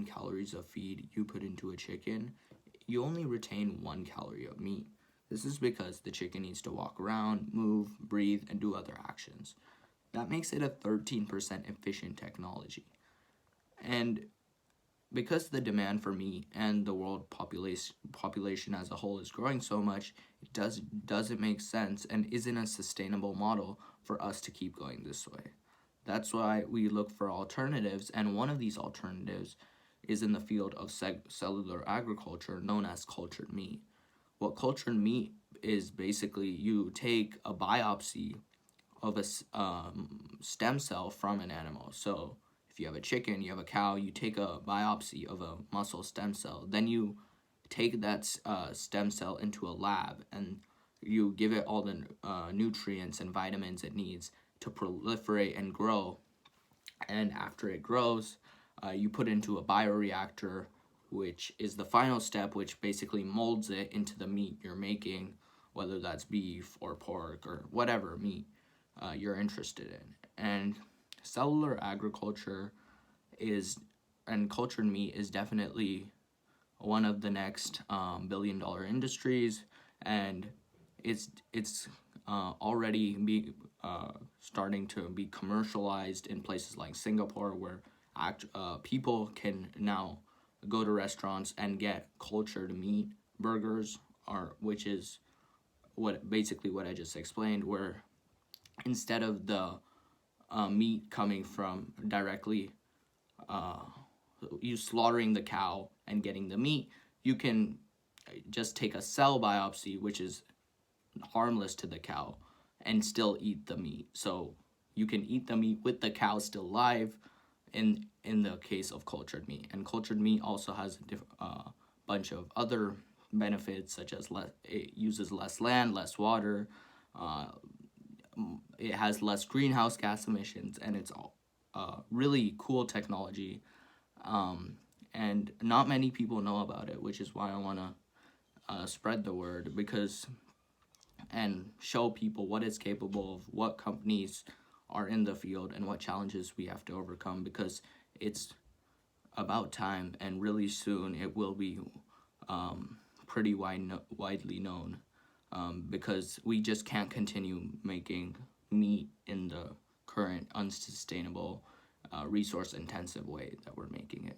calories of feed you put into a chicken, you only retain 1 calorie of meat. This is because the chicken needs to walk around, move, breathe, and do other actions. That makes it a 13% efficient technology. And because the demand for meat and the world population as a whole is growing so much, it doesn't make sense and isn't a sustainable model for us to keep going this way. That's why we look for alternatives, and one of these alternatives is in the field of cellular agriculture known as cultured meat. What cultured meat is, basically you take a biopsy of a stem cell from an animal. So if you have a chicken, you have a cow, you take a biopsy of a muscle stem cell, then you take that stem cell into a lab and you give it all the nutrients and vitamins it needs to proliferate and grow. And after it grows, you put it into a bioreactor, which is the final step, which basically molds it into the meat you're making, whether that's beef or pork or whatever meat you're interested in. And cellular agriculture and cultured meat is definitely one of the next billion-dollar industries, and it's already starting to be commercialized in places like Singapore, where people can now go to restaurants and get cultured meat burgers, which is what I just explained, where instead of the meat coming from directly you slaughtering the cow and getting the meat, you can just take a cell biopsy, which is harmless to the cow, and still eat the meat. So you can eat the meat with the cow still alive in the case of cultured meat. And cultured meat also has a bunch of other benefits, such as it uses less land, less water, it has less greenhouse gas emissions, and it's really cool technology. And not many people know about it, which is why I want to spread the word, and show people what it's capable of, what companies are in the field, and what challenges we have to overcome, because it's about time, and really soon it will be pretty widely known, because we just can't continue making meat in the current unsustainable, resource-intensive way that we're making it.